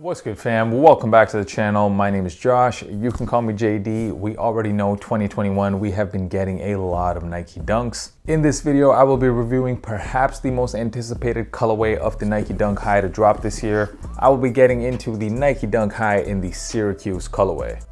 What's good, fam? Welcome back to the channel. My name is Josh. You can call me JD. We already know 2021, we have been getting a lot of Nike Dunks. In this video, I will be reviewing perhaps the most anticipated colorway of the Nike Dunk High to drop this year. I will be getting into the Nike Dunk High in the Syracuse colorway.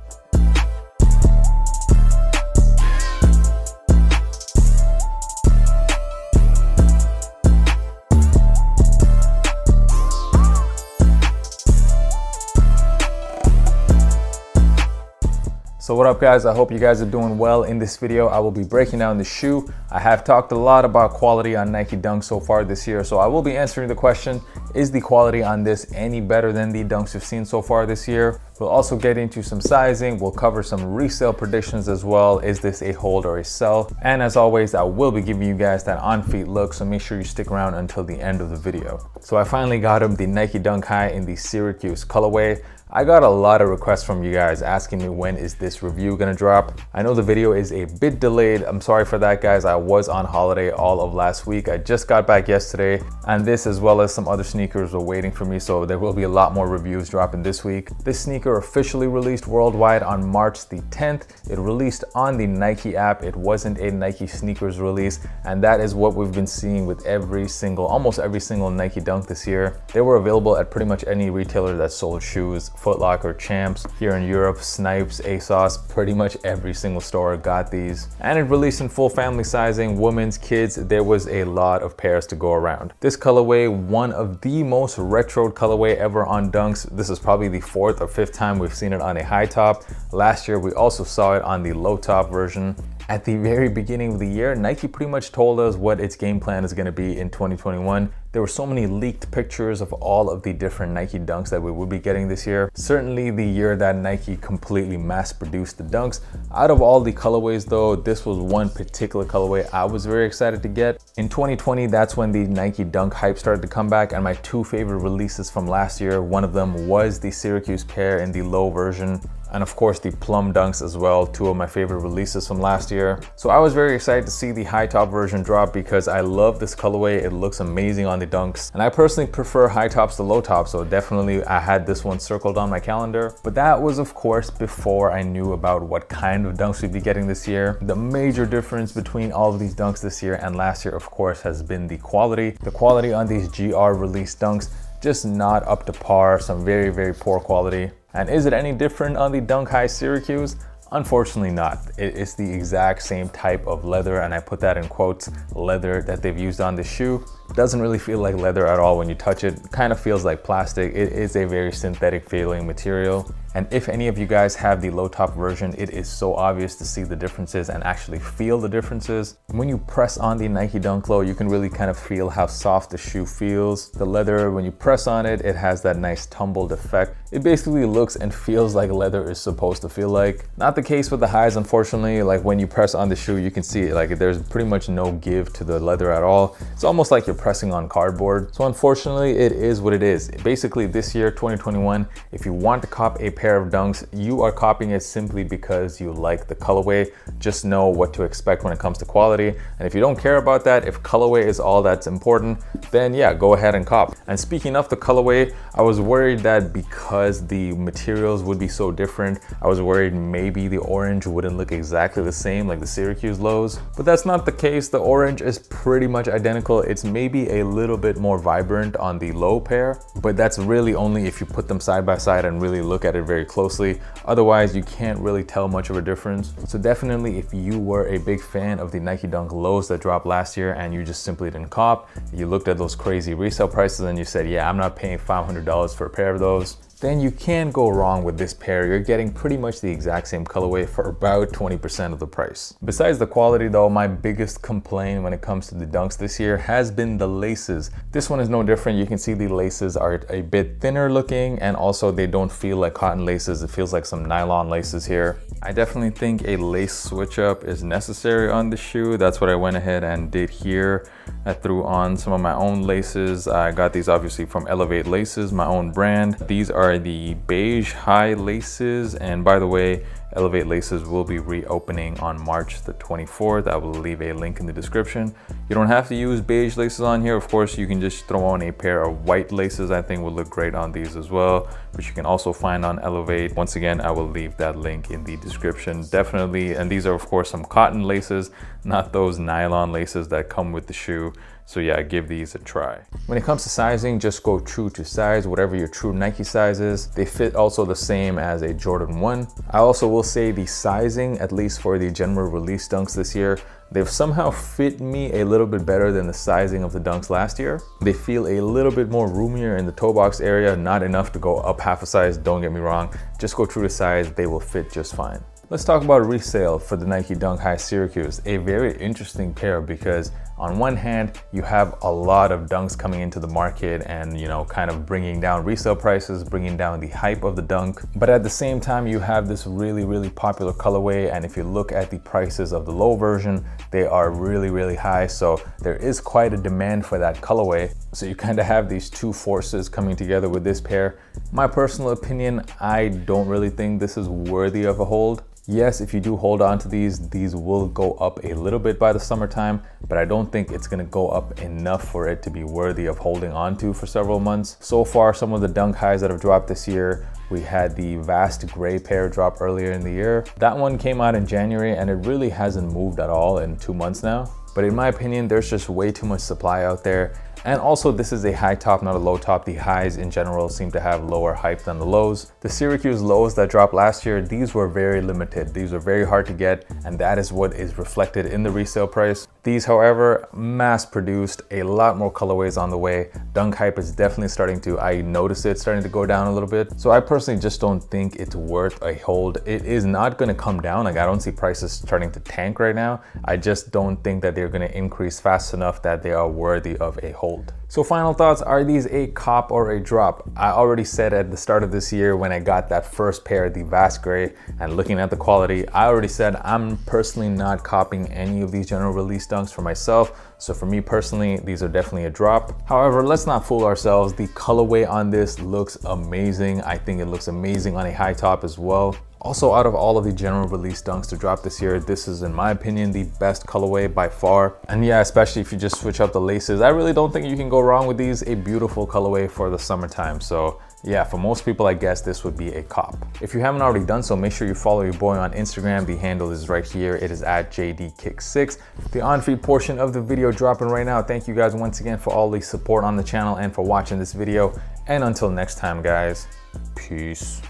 So what up, guys? I hope you guys are doing well. In this video, I will be breaking down the shoe. I have talked a lot about quality on Nike Dunk so far this year, so I will be answering the question, is the quality on this any better than the Dunks we've seen so far this year? We'll also get into some sizing. We'll cover some resale predictions as well. Is this a hold or a sell? And as always, I will be giving you guys that on-feet look, so make sure you stick around until the end of the video. So I finally got him the Nike Dunk High in the Syracuse colorway. I got a lot of requests from you guys asking me when is this review gonna drop. I know the video is a bit delayed. I'm sorry for that, guys. I was on holiday all of last week. I just got back yesterday, and this as well as some other sneakers were waiting for me, so there will be a lot more reviews dropping this week. This sneaker officially released worldwide on March the 10th. It released on the Nike app. It wasn't a Nike sneakers release, and that is what we've been seeing with almost every single Nike Dunk this year. They were available at pretty much any retailer that sold shoes. Foot Locker, Champs, here in Europe, Snipes, ASOS, pretty much every single store got these. And it released in full family sizing, women's, kids. There was a lot of pairs to go around. This colorway, one of the most retro colorway ever on Dunks. This is probably the 4th or 5th time we've seen it on a high top. Last year, we also saw it on the low top version. At the very beginning of the year, Nike pretty much told us what its game plan is going to be in 2021. There were so many leaked pictures of all of the different Nike Dunks that we would be getting this year. Certainly the year that Nike completely mass-produced the Dunks. Out of all the colorways though, this was one particular colorway I was very excited to get. In 2020, that's when the Nike Dunk hype started to come back, and my two favorite releases from last year, one of them was the Syracuse pair in the low version, and of course the plum Dunks as well, two of my favorite releases from last year. So I was very excited to see the high top version drop because I love this colorway. It looks amazing on the Dunks, and I personally prefer high tops to low tops, so definitely I had this one circled on my calendar. But that was of course before I knew about what kind of Dunks we'd be getting this year. The major difference between all of these Dunks this year and last year, of course, has been the quality. The quality on these GR release Dunks, just not up to par, some very, very poor quality. And is it any different on the Dunk High Syracuse? Unfortunately not. It is the exact same type of leather, and I put that in quotes, leather, that they've used on the shoe. Doesn't really feel like leather at all when you touch it. Kind of feels like plastic. It is a very synthetic feeling material. And if any of you guys have the low top version, it is so obvious to see the differences and actually feel the differences. When you press on the Nike Dunk Low, you can really kind of feel how soft the shoe feels. The leather, when you press on it, it has that nice tumbled effect. It basically looks and feels like leather is supposed to feel like. Not the case with the highs, unfortunately. Like when you press on the shoe, you can see it, like there's pretty much no give to the leather at all. It's almost like you're pressing on cardboard. So unfortunately, it is what it is. Basically this year, 2021, if you want to cop a pair of Dunks, you are copying it simply because you like the colorway. Just know what to expect when it comes to quality. And if you don't care about that, if colorway is all that's important, then yeah, go ahead and cop. And speaking of the colorway, I was worried that because the materials would be so different, I was worried maybe the orange wouldn't look exactly the same like the Syracuse lows, but that's not the case. The orange is pretty much identical. It's maybe a little bit more vibrant on the low pair, but that's really only if you put them side by side and really look at it very closely. Otherwise, you can't really tell much of a difference. So definitely, if you were a big fan of the Nike Dunk lows that dropped last year and you just simply didn't cop, you looked at those crazy resale prices and you said, yeah, I'm not paying $500 for a pair of those, then you can't go wrong with this pair. You're getting pretty much the exact same colorway for about 20% of the price. Besides the quality though, my biggest complaint when it comes to the Dunks this year has been the laces. This one is no different. You can see the laces are a bit thinner looking, and also they don't feel like cotton laces. It feels like some nylon laces here. I definitely think a lace switch up is necessary on the shoe. That's what I went ahead and did here. I threw on some of my own laces. I got these obviously from Elevate Laces, my own brand. These are the beige high laces, and by the way, Elevate laces will be reopening on March the 24th. I will leave a link in the description. You don't have to use beige laces on here. Of course, you can just throw on a pair of white laces. I think will look great on these as well, which you can also find on Elevate. Once again, I will leave that link in the description. Definitely, and these are of course some cotton laces, not those nylon laces that come with the shoe. So yeah, give these a try. When it comes to sizing, just go true to size, whatever your true Nike size is. They fit also the same as a Jordan 1. I also will say the sizing, at least for the general release Dunks this year, they've somehow fit me a little bit better than the sizing of the Dunks last year. They feel a little bit more roomier in the toe box area, not enough to go up half a size, don't get me wrong. Just go true to size, they will fit just fine. Let's talk about Resell for the Nike Dunk High Syracuse. A very interesting pair because on one hand, you have a lot of dunks coming into the market and, you know, kind of bringing down resale prices, bringing down the hype of the dunk. But at the same time, you have this really popular colorway. And if you look at the prices of the low version, they are really high. So there is quite a demand for that colorway. So you kind of have these two forces coming together with this pair. My personal opinion, I don't really think this is worthy of a hold. Yes, if you do hold on to these will go up a little bit by the summertime, but I don't think it's gonna go up enough for it to be worthy of holding on to for several months. So far, some of the Dunk Highs that have dropped this year, we had the Vast Gray pair drop earlier in the year. That one came out in January and it really hasn't moved at all in 2 months now. But in my opinion, there's just way too much supply out there. And also this is a high top, not a low top. The highs in general seem to have lower hype than the lows. The Syracuse lows that dropped last year, these were very limited. These were very hard to get, and that is what is reflected in the resale price. These, however, mass produced, a lot more colorways on the way. Dunk hype is definitely starting to, I notice it starting to go down a little bit. So I personally just don't think it's worth a hold. It is not gonna come down. Like, I don't see prices starting to tank right now. I just don't think that they're gonna increase fast enough that they are worthy of a hold. So final thoughts, are these a cop or a drop? I already said at the start of this year when I got that first pair, the Vast Gray, and looking at the quality, I already said I'm personally not copying any of these general release dunks for myself. So for me personally, these are definitely a drop. However, let's not fool ourselves. The colorway on this looks amazing. I think it looks amazing on a high top as well. Also, out of all of the general release dunks to drop this year, this is, in my opinion, the best colorway by far. And yeah, especially if you just switch up the laces, I really don't think you can go wrong with these. A beautiful colorway for the summertime. So yeah, for most people, I guess this would be a cop. If you haven't already done so, make sure you follow your boy on Instagram. The handle is right here. It is at JDKick6. The on-feed portion of the video dropping right now. Thank you guys once again for all the support on the channel and for watching this video. And until next time, guys, peace.